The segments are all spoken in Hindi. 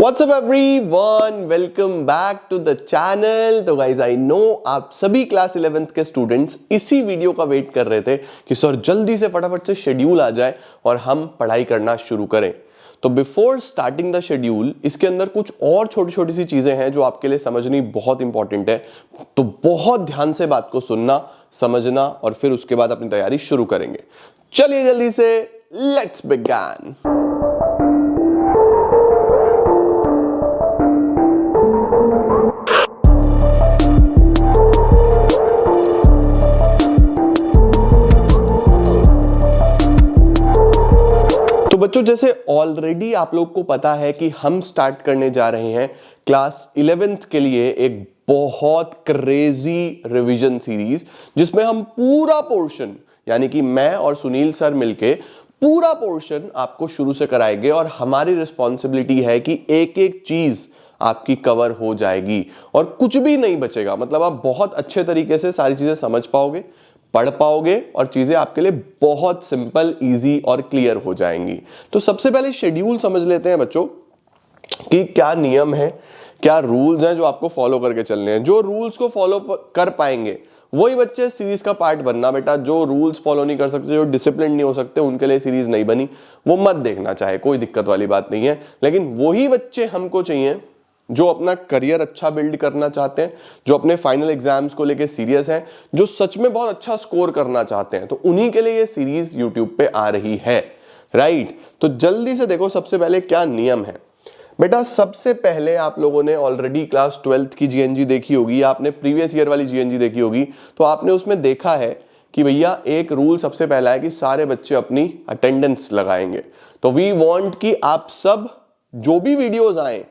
WhatsApp everyone, welcome back to the channel. तो गाइज आई नो आप सभी क्लास 11th के स्टूडेंट्स इसी वीडियो का वेट कर रहे थे कि सर जल्दी से फटाफट से शेड्यूल आ जाए और हम पढ़ाई करना शुरू करें। तो बिफोर स्टार्टिंग द शेड्यूल इसके अंदर कुछ और छोटी छोटी सी चीजें हैं जो आपके लिए समझनी बहुत इंपॉर्टेंट है। तो बहुत ध्यान से बात को सुनना, समझना और फिर उसके बाद अपनी तैयारी शुरू करेंगे। चलिए जल्दी से लेट्स बिगिन। बच्चों जैसे ऑलरेडी आप लोग को पता है कि हम स्टार्ट करने जा रहे हैं क्लास 11th के लिए एक बहुत क्रेजी रिवीजन सीरीज, जिसमें हम पूरा पोर्शन यानी कि मैं और सुनील सर मिलके पूरा पोर्शन आपको शुरू से कराएंगे और हमारी रिस्पॉन्सिबिलिटी है कि एक एक चीज आपकी कवर हो जाएगी और कुछ भी नहीं बचेगा। मतलब आप बहुत अच्छे तरीके से सारी चीजें समझ पाओगे, पढ़ पाओगे और चीजें आपके लिए बहुत सिंपल, इजी और क्लियर हो जाएंगी। तो सबसे पहले शेड्यूल समझ लेते हैं बच्चों कि क्या नियम है, क्या रूल्स हैं जो आपको फॉलो करके चलने हैं। जो रूल्स को फॉलो कर पाएंगे वही बच्चे सीरीज का पार्ट बनना। बेटा जो रूल्स फॉलो नहीं कर सकते, जो डिसिप्लिन नहीं हो सकते, उनके लिए सीरीज नहीं बनी, वो मत देखना। चाहे कोई दिक्कत वाली बात नहीं है, लेकिन वही बच्चे हमको चाहिए जो अपना करियर अच्छा बिल्ड करना चाहते हैं, जो अपने फाइनल एग्जाम्स को लेके सीरियस हैं, जो सच में बहुत अच्छा स्कोर करना चाहते हैं। तो उन्हीं के लिए ये सीरीज यूट्यूब पे आ रही है, राइट। तो जल्दी से देखो सबसे पहले क्या नियम है। बेटा सबसे पहले आप लोगों ने ऑलरेडी क्लास 12th की जीएनजी देखी होगी, आपने प्रीवियस ईयर वाली जीएनजी देखी होगी, तो आपने उसमें देखा है कि भैया एक रूल सबसे पहला है कि सारे बच्चे अपनी अटेंडेंस लगाएंगे। तो वी वांट कि आप सब जो भी वीडियोस आए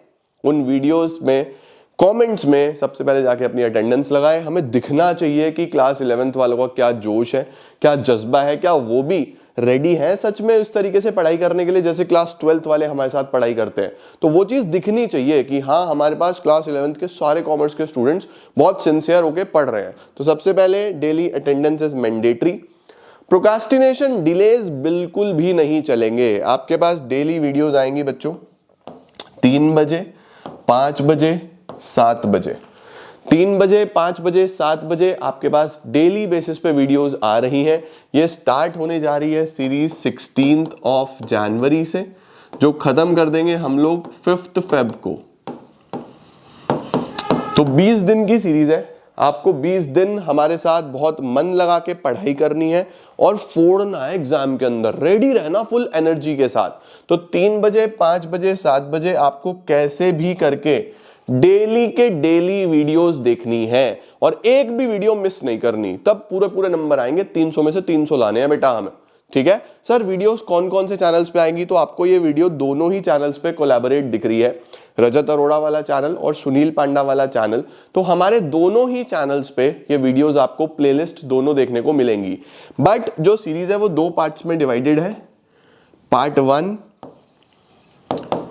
उन वीडियोस में कमेंट्स में सबसे पहले जाके अपनी अटेंडेंस लगाएं। हमें दिखना चाहिए कि क्लास 11th वालों का क्या जोश है, क्या जज्बा है, क्या वो भी रेडी है सच में इस तरीके से पढ़ाई करने के लिए जैसे क्लास 12th वाले हमारे साथ पढ़ाई करते हैं। तो वो चीज दिखनी चाहिए कि हाँ हमारे पास क्लास 11th के सारे कॉमर्स के स्टूडेंट्स बहुत सिंसियर होकर पढ़ रहे हैं। तो सबसे पहले daily attendance is mandatory. Procrastination, delays बिल्कुल भी नहीं चलेंगे। आपके पास डेली वीडियोज आएंगी बच्चों 3 बजे, 5 बजे, 7 बजे। 3 बजे, 5 बजे, 7 बजे आपके पास डेली बेसिस पे वीडियोस आ रही हैं। ये स्टार्ट होने जा रही है सीरीज 16th ऑफ जनवरी से, जो खत्म कर देंगे हम लोग 5th फेब को। तो 20 दिन की सीरीज है। आपको 20 दिन हमारे साथ बहुत मन लगा के पढ़ाई करनी है और फोड़ना है एग्जाम के अंदर, रेडी रहना फुल एनर्जी के साथ। तो 3 बजे, 5 बजे, 7 बजे आपको कैसे भी करके डेली के डेली वीडियोस देखनी है और एक भी वीडियो मिस नहीं करनी, तब पूरे पूरे नंबर आएंगे। 300 में से 300 लाने हैं बेटा हमें, ठीक है। सर वीडियोस कौन कौन से चैनल्स पे आएंगी? तो आपको ये वीडियो दोनों ही चैनल्स पे कोलैबोरेट दिख रही है, रजत अरोड़ा वाला चैनल और सुनील पांडा वाला चैनल। तो हमारे दोनों ही चैनल्स पे ये वीडियोस आपको प्लेलिस्ट दोनों देखने को मिलेंगी। बट जो सीरीज है वो 2 पार्ट्स में डिवाइडेड है। पार्ट 1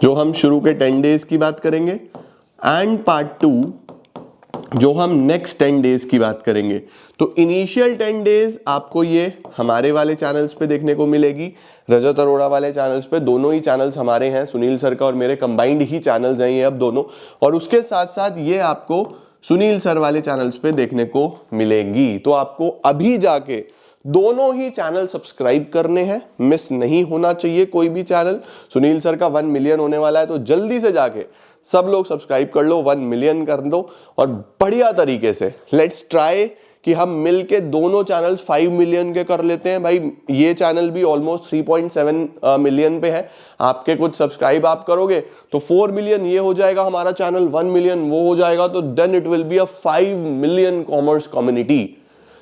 जो हम शुरू के 10 डेज की बात करेंगे एंड पार्ट 2 जो हम नेक्स्ट 10 डेज की बात करेंगे। तो इनिशियल 10 डेज आपको ये हमारे वाले चैनल्स पे देखने को मिलेगी, रजत अरोड़ा वाले चैनल्स पे। दोनों ही चैनल्स हमारे हैं, सुनील सर का और मेरे कंबाइंड ही चैनल्स हैं ये अब दोनों। और उसके साथ साथ ये आपको सुनील सर वाले चैनल्स पे देखने को मिलेंगी। तो आपको अभी जाके दोनों ही चैनल सब्सक्राइब करने हैं, मिस नहीं होना चाहिए कोई भी चैनल। सुनील सर का 1 मिलियन होने वाला है, तो जल्दी से जाके सब लोग सब्सक्राइब कर लो, 1 मिलियन कर दो और बढ़िया तरीके से लेट्स ट्राई कि हम मिलके दोनों चैनल्स 5 मिलियन के कर लेते हैं। भाई ये चैनल भी ऑलमोस्ट 3.7 मिलियन पे है। आपके कुछ सब्सक्राइब आप करोगे तो 4 मिलियन ये हो जाएगा हमारा चैनल, 1 मिलियन वो हो जाएगा, तो then it will be a 5 million commerce community.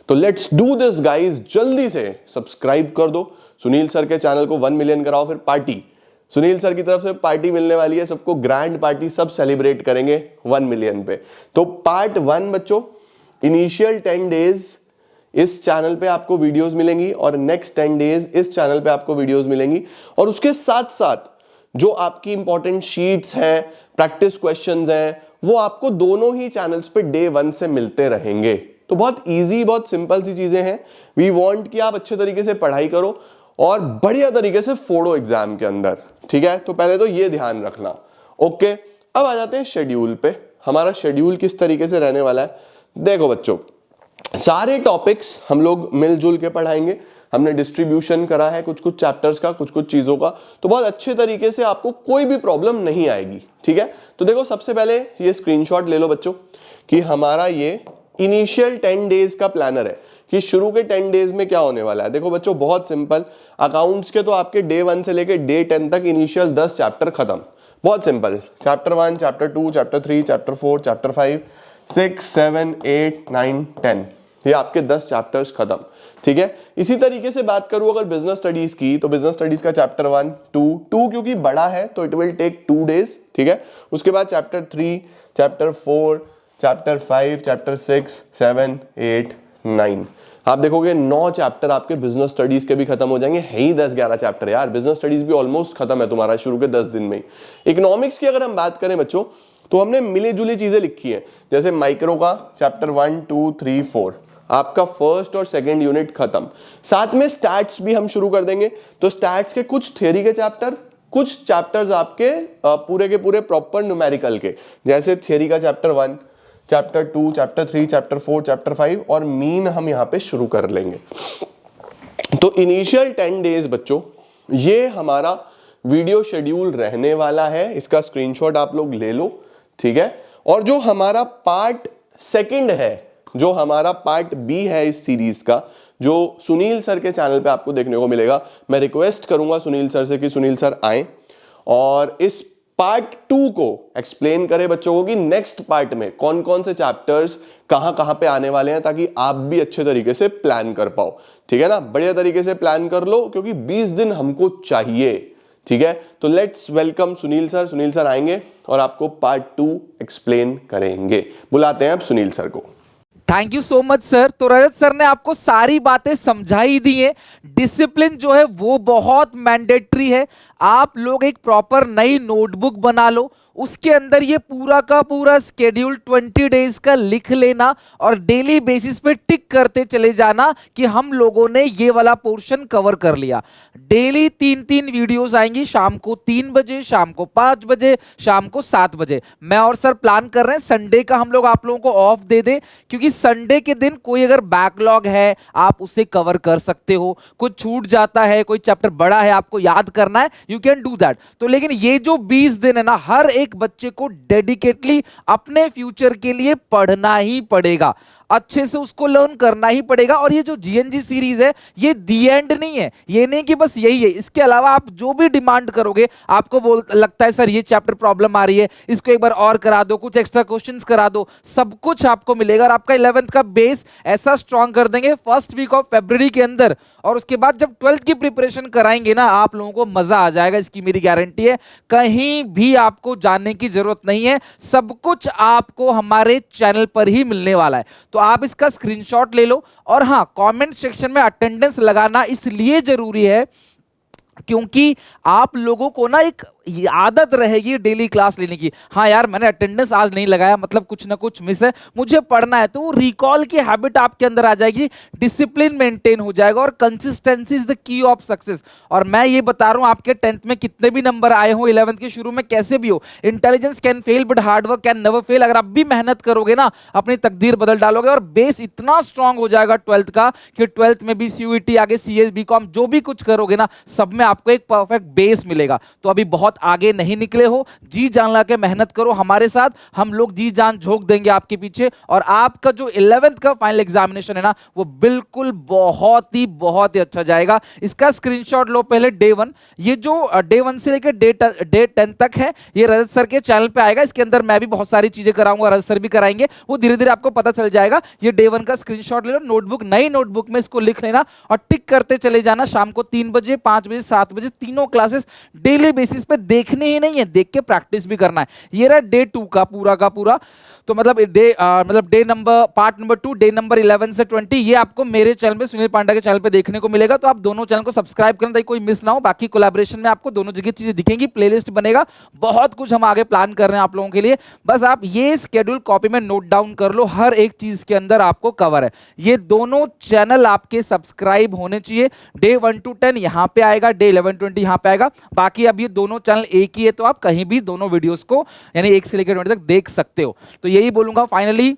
तो लेट्स डू दिस गाइज, जल्दी से सब्सक्राइब कर दो, सुनील सर के चैनल को 1 मिलियन कराओ, फिर पार्टी सुनील सर की तरफ से पार्टी मिलने वाली है सबको, ग्रैंड पार्टी, सब सेलिब्रेट करेंगे 1 मिलियन पे। तो पार्ट 1 बच्चों इनिशियल 10 डेज इस चैनल पे आपको वीडियोस मिलेंगी और नेक्स्ट 10 डेज इस चैनल पे आपको वीडियोस मिलेंगी। और उसके साथ साथ जो आपकी इंपॉर्टेंट शीट्स हैं, प्रैक्टिस क्वेश्चंस हैं, वो आपको दोनों ही चैनल्स पे डे 1 से मिलते रहेंगे। तो बहुत इजी, बहुत सिंपल सी चीजें हैं। वी वांट कि आप अच्छे तरीके से पढ़ाई करो और बढ़िया तरीके से फोड़ो एग्जाम के अंदर, ठीक है। तो पहले तो ये ध्यान रखना। ओके, अब आ जाते हैं शेड्यूल पे। हमारा शेड्यूल किस तरीके से रहने वाला है, देखो बच्चों, सारे टॉपिक्स हम लोग मिलजुल के पढ़ाएंगे। हमने डिस्ट्रीब्यूशन करा है कुछ कुछ चैप्टर्स का, कुछ कुछ चीजों का, तो बहुत अच्छे तरीके से आपको कोई भी प्रॉब्लम नहीं आएगी, ठीक है। तो देखो सबसे पहले ये स्क्रीनशॉट ले लो बच्चों कि हमारा ये इनिशियल 10 डेज का प्लानर है कि शुरू के 10 डेज में क्या होने वाला है। देखो बच्चों बहुत सिंपल, अकाउंट्स के तो आपके डे 1 से लेके डे 10 तक इनिशियल 10 चैप्टर खत्म, बहुत simple. Chapter 1, chapter 2, chapter 3, chapter 4, chapter 5, 6, 7, 8, 9, 10, ये आपके 10 चैप्टर्स खत्म, ठीक है। इसी तरीके से बात करूं अगर बिजनेस स्टडीज की, तो बिजनेस स्टडीज का चैप्टर 1, 2 क्योंकि बड़ा है तो इट विल टेक 2 डेज, ठीक है। उसके बाद चैप्टर 3, चैप्टर 4, चैप्टर 5, चैप्टर 6, 7, 8, 9, आप देखोगे 9 चैप्टर आपके बिजनेस स्टडीज के भी खत्म हो जाएंगे। है ही 10-11 चैप्टर यार, बिजनेस स्टडीज भी ऑलमोस्ट खत्म है तुम्हारा शुरू के 10 दिन में ही। इकोनॉमिक्स की अगर हम बात करें बच्चों, तो हमने मिली जुली चीजें लिखी है, जैसे माइक्रो का चैप्टर 1, 2, 3, 4 आपका फर्स्ट और सेकंड यूनिट खत्म। साथ में स्टैट्स भी हम शुरू कर देंगे, तो स्टैट्स के कुछ थ्योरी के चैप्टर, कुछ चैप्टर्स आपके पूरे के पूरे प्रॉपर न्यूमेरिकल के, जैसे थ्योरी का chapter 1, chapter 2, chapter 3, chapter 4, chapter 5 और मीन हम यहां पे शुरू कर लेंगे। तो इनिशियल 10 डेज बच्चों ये हमारा वीडियो शेड्यूल रहने वाला है, इसका स्क्रीनशॉट आप लोग ले लो, ठीक है। और जो हमारा पार्ट सेकंड है, जो हमारा पार्ट बी है इस सीरीज का, जो सुनील सर के चैनल पे आपको देखने को मिलेगा, मैं रिक्वेस्ट करूंगा सुनील सर से कि सुनील सर आए और इस पार्ट 2 को एक्सप्लेन करें बच्चों को कि नेक्स्ट पार्ट में कौन कौन से चैप्टर्स कहां कहां पे आने वाले हैं, ताकि आप भी अच्छे तरीके से प्लान कर पाओ, ठीक है ना। बढ़िया तरीके से प्लान कर लो क्योंकि 20 दिन हमको चाहिए, ठीक है। तो let's welcome Sunil sir. Sunil sir आएंगे और आपको पार्ट 2 एक्सप्लेन करेंगे। बुलाते हैं अब सुनील सर को। Thank you so much sir. तो रजत सर ने आपको सारी बातें समझाई दी है। डिसिप्लिन जो है वो बहुत मैंडेटरी है। आप लोग एक प्रॉपर नई नोटबुक बना लो, उसके अंदर ये पूरा का पूरा स्केड्यूल 20 डेज का लिख लेना और डेली बेसिस पे टिक करते चले जाना कि हम लोगों ने ये वाला पोर्शन कवर कर लिया। डेली 3-3 वीडियोस आएंगी, शाम को 3 बजे, शाम को 5 बजे, शाम को 7 बजे। मैं और सर प्लान कर रहे हैं संडे का हम लोग आप लोगों को ऑफ दे दें, क्योंकि संडे के दिन कोई अगर बैकलॉग है आप उसे कवर कर सकते हो, कुछ छूट जाता है, कोई चैप्टर बड़ा है आपको याद करना है, यू कैन डू दैट। तो लेकिन ये जो 20 दिन है ना, हर एक बच्चे को डेडिकेटली अपने फ्यूचर के लिए पढ़ना ही पड़ेगा, अच्छे से उसको लर्न करना ही पड़ेगा। और ये जो जीएनजी सीरीज है ये दी एंड नहीं है, ये नहीं कि बस यही है, इसके अलावा आप जो भी डिमांड करोगे, आपको लगता है सर ये चैप्टर प्रॉब्लम आ रही है, इसको एक बार और करा दो, कुछ एक्स्ट्रा क्वेश्चंस करा दो, सब कुछ आपको मिलेगा। और आपका 11th का बेस ऐसा स्ट्रांग कर देंगे फर्स्ट वीक ऑफ फरवरी के अंदर, और उसके बाद जब 12th की प्रिपरेशन कराएंगे ना, आप लोगों को मजा आ जाएगा, इसकी मेरी गारंटी है। कहीं भी आपको जाने की जरूरत नहीं है, सब कुछ आपको हमारे चैनल पर ही मिलने वाला है। तो आप इसका स्क्रीनशॉट ले लो। और हां, कमेंट सेक्शन में अटेंडेंस लगाना इसलिए जरूरी है क्योंकि आप लोगों को ना एक आदत रहेगी डेली क्लास लेने की। हाँ यार, मैंने अटेंडेंस आज नहीं लगाया, मतलब कुछ ना कुछ मिस है, मुझे पढ़ना है, तो वो रिकॉल की हैबिट आपके अंदर आ जाएगी, डिसिप्लिन मेंटेन हो जाएगा और consistency is the key of success. और मैं ये बता रहा हूं, आपके 10th में कितने भी नंबर आए हो, 11th के शुरू में कैसे भी हो, intelligence can fail but hard work can never fail. अगर आप भी मेहनत करोगे ना, अपनी तकदीर बदल डालोगे। और बेस इतना स्ट्रांग हो जाएगा 12th का कि 12th में भी सीयूईटी, आगे सीएस, बीकॉम जो भी कुछ करोगे ना, सब में आपको एक परफेक्ट बेस मिलेगा। तो अभी बहुत आगे नहीं निकले हो, जी जान लगा के मेहनत करो हमारे साथ, हम लोग जी जान झोंक देंगे आपके पीछे। और आपका जो 11th का फाइनल एग्जामिनेशन है ना, वो बिल्कुल बहुत ही अच्छा जाएगा। इसका स्क्रीनशॉट लो पहले डे 1। ये जो डे 1 से लेकर डे 10 तक है, ये रजत सर के चैनल पे आएगा। इसके अंदर मैं भी बहुत सारी चीजें कराऊंगा, रजत सर भी कराएंगे, वो धीरे धीरे आपको पता चल जाएगा। ये डे 1 का स्क्रीनशॉट ले लो, नोटबुक, नई नोटबुक में इसको लिख लेना और टिक करते चले जाना। शाम को 3 बजे, 5 बजे, 7 बजे, तीनों क्लासेस डेली बेसिस पे देखने ही नहीं है, देख के प्रैक्टिस भी करना है। ये रहा डे 2 का पूरा। तो मतलब day number, part number 2, day number 11 से 20, ये आपको मेरे चैनल पे, सुनील पांडा के चैनल पे देखने को मिलेगा। तो आप दोनों चैनल को सब्सक्राइब करना ताकि कोई मिस ना हो। बाकी कोलैबोरेशन में आपको दोनों जगह चीजें दिखेंगी, प्लेलिस्ट बनेगा, बहुत कुछ हम आगे प्लान कर रहे हैं आप लोगों के लिए। बस आप ये स्केड्यूल कॉपी में नोट डाउन कर लो, हर एक चीज के अंदर आपको कवर है। ये दोनों चैनल आपके सब्सक्राइब होने चाहिए। डे 1 to 10 यहां पे आएगा, डे 11-20 यहां पे आएगा। बाकी अब ये दोनों चैनल चैनल एक ही है, तो आप कहीं भी दोनों वीडियोस को यानी 1 से लेकर 20 तक देख सकते हो। तो यही बोलूंगा फाइनली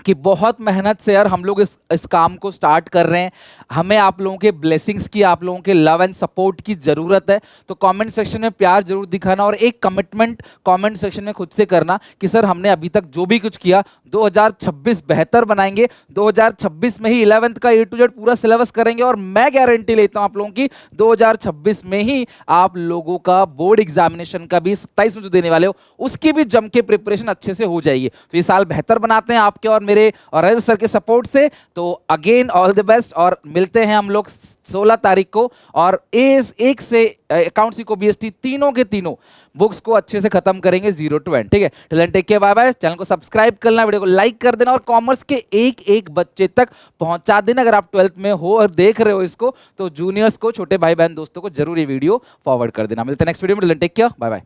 कि बहुत मेहनत से यार हम लोग इस काम को स्टार्ट कर रहे हैं। हमें आप लोगों के ब्लेसिंग्स की, आप लोगों के लव एंड सपोर्ट की ज़रूरत है। तो कमेंट सेक्शन में प्यार जरूर दिखाना और एक कमिटमेंट कमेंट सेक्शन में खुद से करना कि सर हमने अभी तक जो भी कुछ किया 2026 बेहतर बनाएंगे, 2026 में ही 11th का A to Z पूरा सिलेबस करेंगे और मैं गारंटी लेता हूं आप लोगों की 2026 में ही आप लोगों का बोर्ड एग्जामिनेशन का भी 27 में जो देने वाले हो उसकी भी जम के प्रिपरेशन अच्छे से हो जाएगी। तो ये साल बेहतर बनाते हैं आपके और मेरे और रजत सर के सपोर्ट से। तो अगेन ऑल द बेस्ट और मिलते हैं हम लोग 16 तारीख को और एक से अकाउंट्स को BST तीनों के तीनों बुक्स को अच्छे से खत्म करेंगे 0 to end। ठीक है, till then take care, bye bye. Channel को सब्सक्राइब करना, वीडियो को लाइक कर देना और कॉमर्स के एक एक बच्चे तक पहुंचा देना। अगर आप 12th में हो और देख रहे हो इसको तो जूनियर्स को, छोटे भाई बहन दोस्तों को जरूर ये वीडियो फॉरवर्ड कर देना। मिलते हैं नेक्स्ट वीडियो में, till then take care, bye bye.